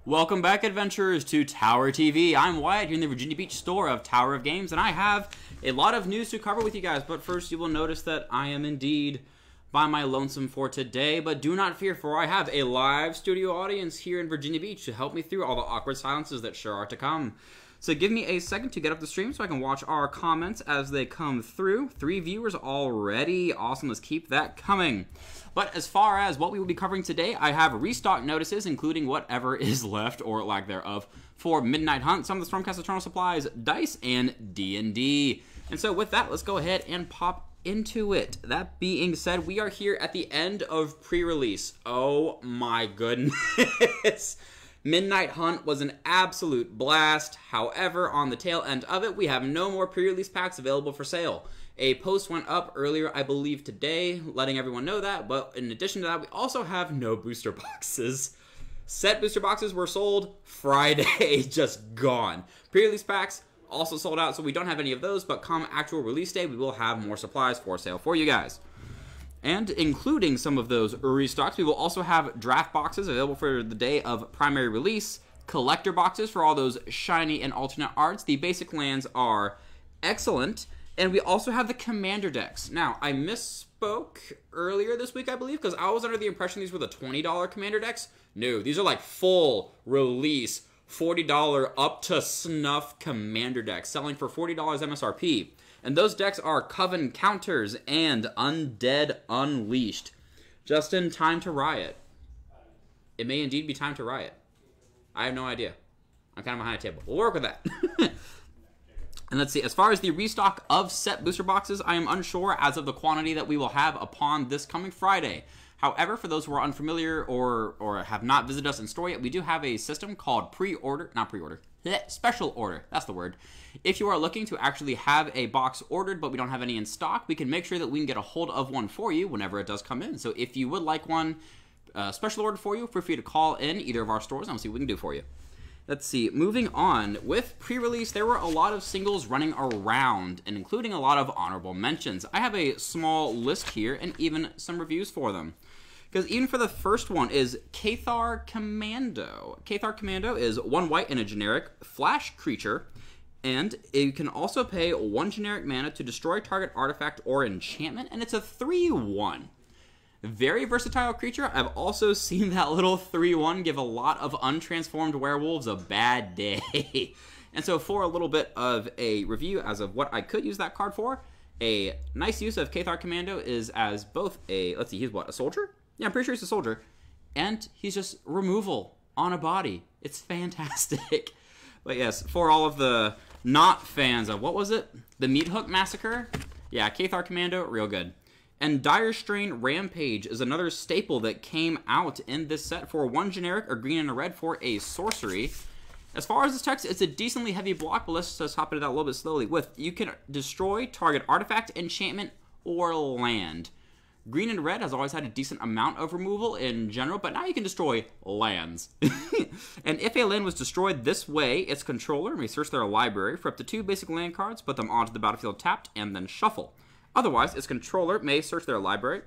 Welcome back, adventurers, to Tower TV. I'm Wyatt here in the Virginia Beach store of Tower of Games, and I have a lot of news to cover with you guys. But first, you will notice that I am indeed by my lonesome for today. But do not fear, for I have a live studio audience here in Virginia Beach to help me through all the awkward silences that sure are to come. So give me a second to get up the stream so I can watch our comments as they come through. 3 viewers already. Awesome. Let's keep that coming. But as far as what we will be covering today, I have restock notices, including whatever is left, or lack thereof, for Midnight Hunt, some of the Stormcast Eternal Supplies, Dice, and D&D. And so with that, let's go ahead and pop into it. That being said, we are here at the end of pre-release. Oh my goodness. Midnight Hunt was an absolute blast. However, on the tail end of it, we have no more pre-release packs available for sale. A post went up earlier, I believe today, letting everyone know that, but in addition to that, we also have no booster boxes. Set booster boxes were sold Friday, just gone. Pre-release packs also sold out, so we don't have any of those, but come actual release day, we will have more supplies for sale for you guys. And including some of those restocks, we will also have draft boxes available for the day of primary release, collector boxes for all those shiny and alternate arts. The basic lands are excellent. And we also have the commander decks. Now, I misspoke earlier this week, I believe, because I was under the impression these were the $20 commander decks. No, these are like full release, $40 up to snuff commander decks, selling for $40 MSRP. And those decks are Coven Counters and Undead Unleashed. Just in time to riot. It may indeed be time to riot. I have no idea. I'm kind of behind a table. We'll work with that. And let's see, as far as the restock of set booster boxes, I am unsure as of the quantity that we will have upon this coming Friday. However, for those who are unfamiliar or have not visited us in store yet, we do have a system called special order. That's the word. If you are looking to actually have a box ordered, but we don't have any in stock, we can make sure that we can get a hold of one for you whenever it does come in. So if you would like one special ordered for you, feel free to call in either of our stores and we'll see what we can do for you. Let's see, moving on, with pre-release, there were a lot of singles running around, and including a lot of honorable mentions. I have a small list here, and even some reviews for them. Because even for the first one is Cathar Commando. Cathar Commando is 1 white and a generic flash creature, and you can also pay 1 generic mana to destroy target artifact or enchantment, and it's a 3/1. Very versatile creature. I've also seen that little 3/1 give a lot of untransformed werewolves a bad day. And so for a little bit of a review as of what I could use that card for, a nice use of Cathar Commando is as both a, let's see, he's what, a soldier? Yeah, I'm pretty sure he's a soldier. And he's just removal on a body. It's fantastic. But yes, for all of the not fans of, what was it? The Meat Hook Massacre? Yeah, Cathar Commando, real good. And Dire Strain Rampage is another staple that came out in this set for 1 generic, or green and a red for a sorcery. As far as this text, it's a decently heavy block, but let's just hop it out a little bit slowly. With, you can destroy target artifact, enchantment, or land. Green and red has always had a decent amount of removal in general, but now you can destroy lands. And if a land was destroyed this way, its controller may search their library for up to 2 basic land cards, put them onto the battlefield tapped, and then shuffle. Otherwise, its controller may search their library,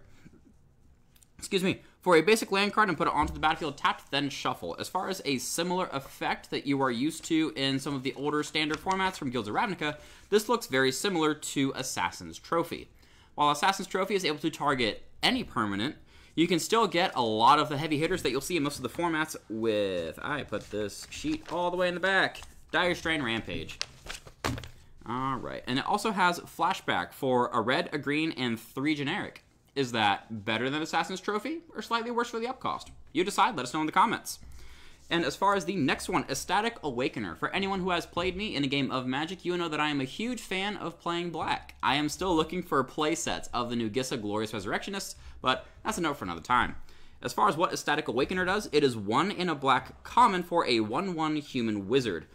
for a basic land card and put it onto the battlefield tapped, then shuffle. As far as a similar effect that you are used to in some of the older standard formats from Guilds of Ravnica, this looks very similar to Assassin's Trophy. While Assassin's Trophy is able to target any permanent, you can still get a lot of the heavy hitters that you'll see in most of the formats with, I put this sheet all the way in the back, Dire Strain Rampage. Alright, and it also has flashback for a red, a green, and 3 generic. Is that better than Assassin's Trophy, or slightly worse for the upcost? You decide, let us know in the comments. And as far as the next one, Ecstatic Awakener. For anyone who has played me in a game of Magic, you know that I am a huge fan of playing black. I am still looking for playsets of the new Gissa Glorious Resurrectionists, but that's a note for another time. As far as what Ecstatic Awakener does, it is 1 in a black common for a 1/1 human wizard.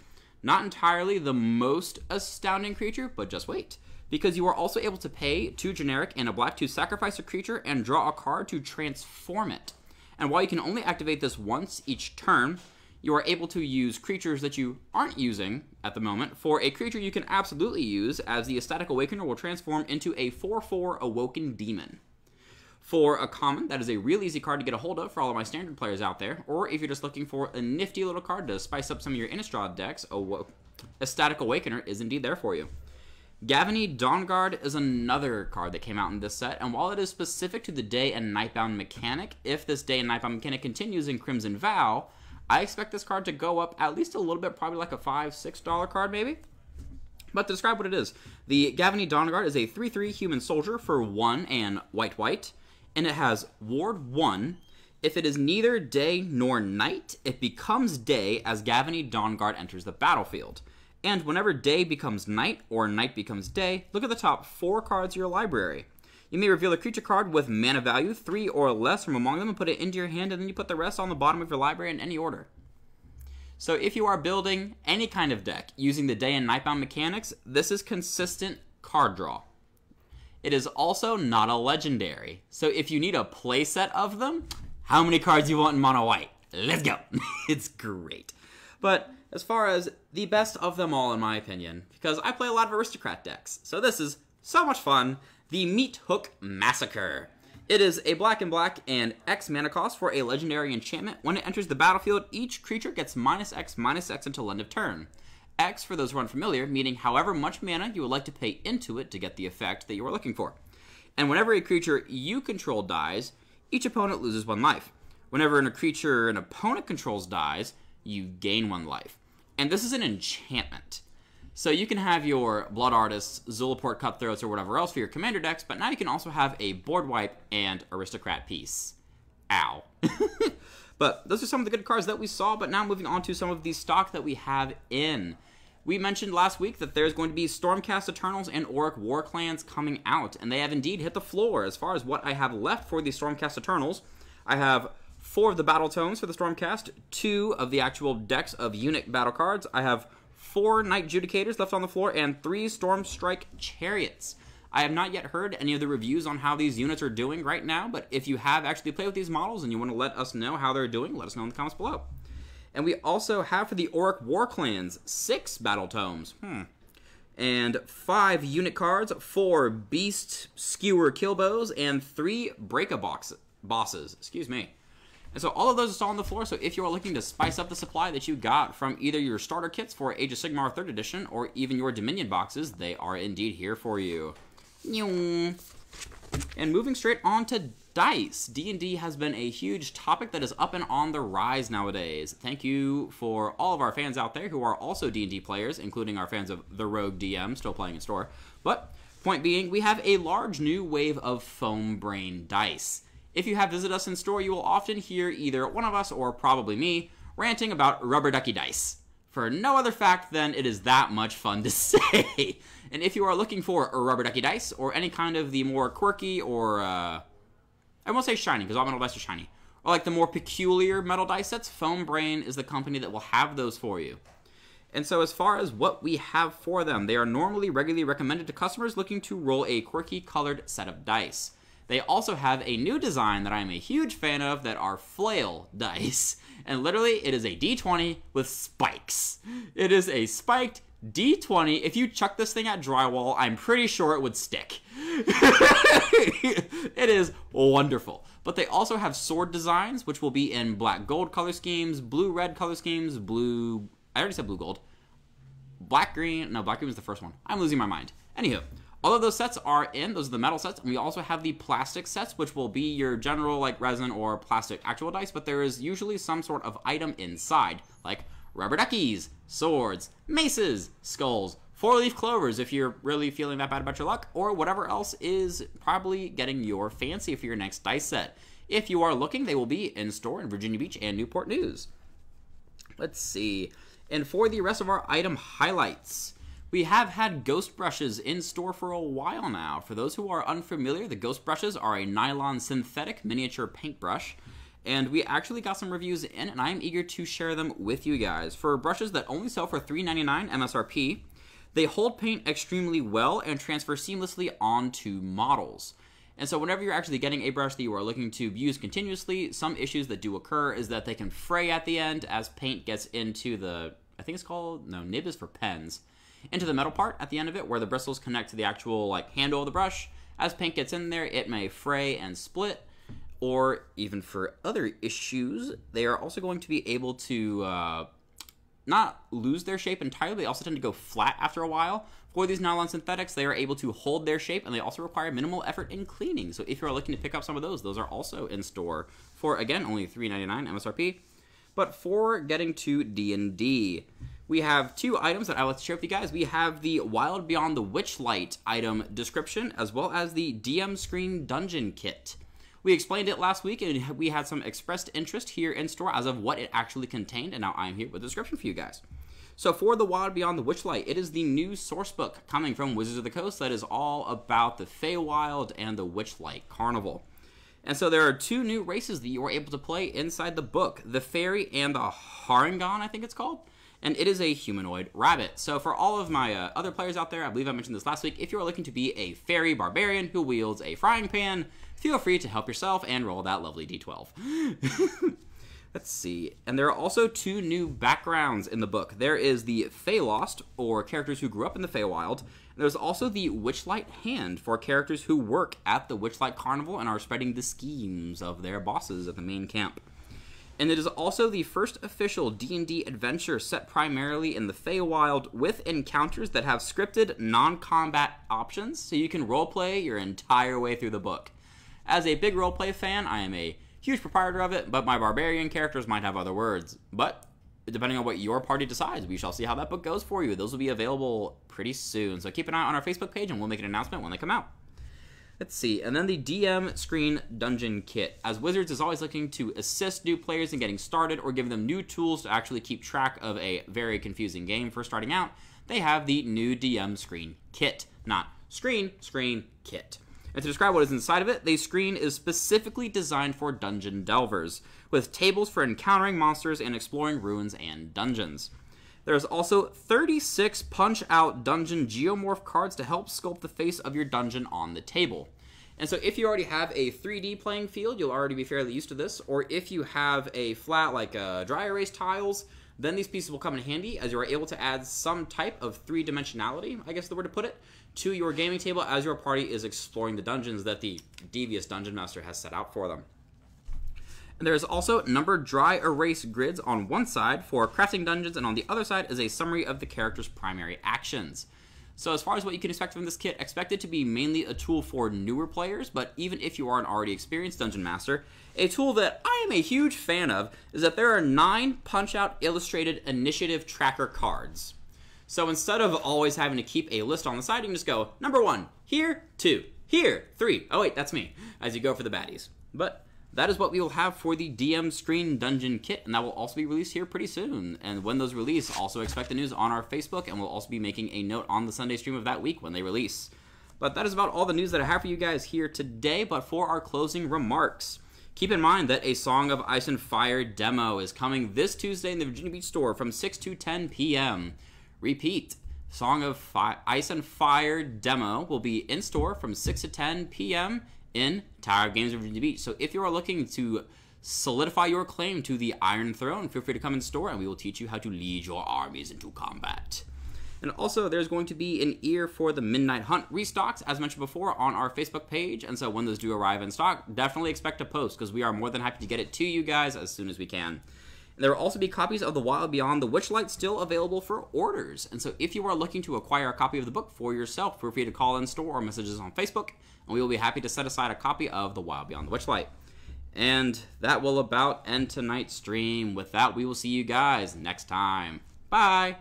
Not entirely the most astounding creature, but just wait. Because you are also able to pay 2 generic and a black to sacrifice a creature and draw a card to transform it. And while you can only activate this once each turn, you are able to use creatures that you aren't using at the moment for a creature you can absolutely use, as the Ecstatic Awakener will transform into a 4/4 Awoken Demon. For a common, that is a real easy card to get a hold of for all of my standard players out there, or if you're just looking for a nifty little card to spice up some of your Innistrad decks, a Static Awakener is indeed there for you. Gavany Dawnguard is another card that came out in this set, and while it is specific to the Day and Nightbound mechanic, if this Day and Nightbound mechanic continues in Crimson Vow, I expect this card to go up at least a little bit, probably like a $5, $6 card maybe. But to describe what it is, the Gavany Dawnguard is a 3/3 human soldier for 1 and white, and it has Ward 1. If it is neither day nor night, it becomes day as Gavany Dawnguard enters the battlefield. And whenever day becomes night or night becomes day, look at the top 4 cards of your library. You may reveal a creature card with mana value 3 or less from among them and put it into your hand, and then you put the rest on the bottom of your library in any order. So if you are building any kind of deck using the Day and Nightbound mechanics, this is consistent card draw. It is also not a legendary. So if you need a playset of them, how many cards you want in mono white? Let's go. It's great. But as far as the best of them all, in my opinion, because I play a lot of aristocrat decks, so this is so much fun, the Meat Hook Massacre. It is a black and X mana cost for a legendary enchantment. When it enters the battlefield, each creature gets -X until end of turn. X, for those who are unfamiliar, meaning however much mana you would like to pay into it to get the effect that you are looking for. And whenever a creature you control dies, each opponent loses 1 life. Whenever a creature an opponent controls dies, you gain 1 life. And this is an enchantment. So you can have your Blood Artists, Zulaport Cutthroats, or whatever else for your commander decks, but now you can also have a board wipe and aristocrat piece. Ow. But those are some of the good cards that we saw, but now moving on to some of the stock that we have in. We mentioned last week that there's going to be Stormcast Eternals and Auric Warclans coming out, and they have indeed hit the floor. As far as what I have left for the Stormcast Eternals, I have 4 of the Battletomes for the Stormcast, 2 of the actual decks of unit battle cards. I have 4 Knight Judicators left on the floor, and 3 Stormstrike Chariots. I have not yet heard any of the reviews on how these units are doing right now, but if you have actually played with these models and you want to let us know how they're doing, let us know in the comments below. And we also have for the Auric Warclans 6 Battletomes. And 5 unit cards, 4 Beast Skewer Killbows, and 3 Bosses. Excuse me. And so all of those are still on the floor, so if you are looking to spice up the supply that you got from either your starter kits for Age of Sigmar 3rd Edition or even your Dominion boxes, they are indeed here for you. And moving straight on to dice. D&D has been a huge topic that is up and on the rise nowadays. Thank you for all of our fans out there who are also D&D players, including our fans of the Rogue DM, still playing in store. But point being, we have a large new wave of foam brain dice. If you have visited us in store, you will often hear either one of us or probably me ranting about rubber ducky dice. For no other fact than it is that much fun to say. And if you are looking for a rubber ducky dice or any kind of the more quirky or, I won't say shiny because all metal dice are shiny, or like the more peculiar metal dice sets, Foam Brain is the company that will have those for you. And so as far as what we have for them, they are normally regularly recommended to customers looking to roll a quirky colored set of dice. They also have a new design that I am a huge fan of that are flail dice. And literally, it is a D20 with spikes. It is a spiked D20. If you chuck this thing at drywall, I'm pretty sure it would stick. It is wonderful. But they also have sword designs, which will be in black-gold color schemes, blue-red color schemes, blue... I already said blue-gold. Black-green... No, black-green was the first one. I'm losing my mind. Anywho. All of those sets are in. Those are the metal sets. And we also have the plastic sets, which will be your general like resin or plastic actual dice, but there is usually some sort of item inside, like rubber duckies, swords, maces, skulls, 4-leaf clovers if you're really feeling that bad about your luck, or whatever else is probably getting your fancy for your next dice set. If you are looking, they will be in store in Virginia Beach and Newport News. Let's see. And for the rest of our item highlights, we have had ghost brushes in store for a while now. For those who are unfamiliar, the ghost brushes are a nylon synthetic miniature paintbrush, and we actually got some reviews in, and I'm eager to share them with you guys. For brushes that only sell for $3.99 MSRP, they hold paint extremely well and transfer seamlessly onto models. And so whenever you're actually getting a brush that you are looking to use continuously, some issues that do occur is that they can fray at the end as paint gets into the, I think it's called, no, nib is for pens, into the metal part at the end of it where the bristles connect to the actual like handle of the brush. As paint gets in there, it may fray and split, or even for other issues, they are also going to be able to not lose their shape entirely. They also tend to go flat after a while. For these nylon synthetics, they are able to hold their shape, and they also require minimal effort in cleaning. So if you're looking to pick up some of those are also in store for, again, only $3.99 MSRP. But for getting to D&D, we have two items that I would like to share with you guys. We have the Wild Beyond the Witchlight item description, as well as the DM Screen Dungeon Kit. We explained it last week, and we had some expressed interest here in store as of what it actually contained, and now I'm here with a description for you guys. So for the Wild Beyond the Witchlight, it is the new source book coming from Wizards of the Coast that is all about the Feywild and the Witchlight Carnival. And so there are two new races that you are able to play inside the book, the Fairy and the Harangon, I think it's called. And it is a humanoid rabbit. So for all of my other players out there, I believe I mentioned this last week, if you are looking to be a fairy barbarian who wields a frying pan, feel free to help yourself and roll that lovely d12. Let's see. And there are also two new backgrounds in the book. There is the Feylost, or characters who grew up in the Feywild. And there's also the Witchlight Hand, for characters who work at the Witchlight Carnival and are spreading the schemes of their bosses at the main camp. And it is also the first official D&D adventure set primarily in the Feywild with encounters that have scripted non-combat options, so you can roleplay your entire way through the book. As a big roleplay fan, I am a huge proprietor of it, but my barbarian characters might have other words. But depending on what your party decides, we shall see how that book goes for you. Those will be available pretty soon, so keep an eye on our Facebook page and we'll make an announcement when they come out. Let's see, and then the DM Screen Dungeon Kit. As Wizards is always looking to assist new players in getting started or give them new tools to actually keep track of a very confusing game for starting out, they have the new DM Screen Kit. Not screen, kit. And to describe what is inside of it, the screen is specifically designed for dungeon delvers, with tables for encountering monsters and exploring ruins and dungeons. There's also 36 punch-out dungeon geomorph cards to help sculpt the face of your dungeon on the table. And so if you already have a 3D playing field, you'll already be fairly used to this, or if you have a flat, like dry erase tiles, then these pieces will come in handy as you are able to add some type of three-dimensionality, I guess the word to put it, to your gaming table as your party is exploring the dungeons that the devious dungeon master has set out for them. And there is also numbered dry erase grids on one side for crafting dungeons, and on the other side is a summary of the character's primary actions. So as far as what you can expect from this kit, expect it to be mainly a tool for newer players, but even if you are an already experienced dungeon master, a tool that I am a huge fan of is that there are 9 punch-out illustrated initiative tracker cards. So instead of always having to keep a list on the side, you can just go, number 1, here, 2, here, 3. Oh wait, that's me, as you go for the baddies. But that is what we will have for the DM Screen Dungeon Kit, and that will also be released here pretty soon. And when those release, also expect the news on our Facebook, and we'll also be making a note on the Sunday stream of that week when they release. But that is about all the news that I have for you guys here today. But for our closing remarks, keep in mind that a Song of Ice and Fire demo is coming this Tuesday in the Virginia Beach store from 6 to 10 p.m. Repeat, Song of Ice and Fire demo will be in store from 6 to 10 p.m. in Tower of Games of Virginia Beach. So if you are looking to solidify your claim to the Iron Throne, feel free to come in store and we will teach you how to lead your armies into combat. And also, there's going to be an ear for the Midnight Hunt restocks, as mentioned before, on our Facebook page. And so when those do arrive in stock, definitely expect a post, because we are more than happy to get it to you guys as soon as we can. There will also be copies of The Wild Beyond the Witchlight still available for orders. And so if you are looking to acquire a copy of the book for yourself, feel free to call in store or message us on Facebook, and we will be happy to set aside a copy of The Wild Beyond the Witchlight. And that will about end tonight's stream. With that, we will see you guys next time. Bye!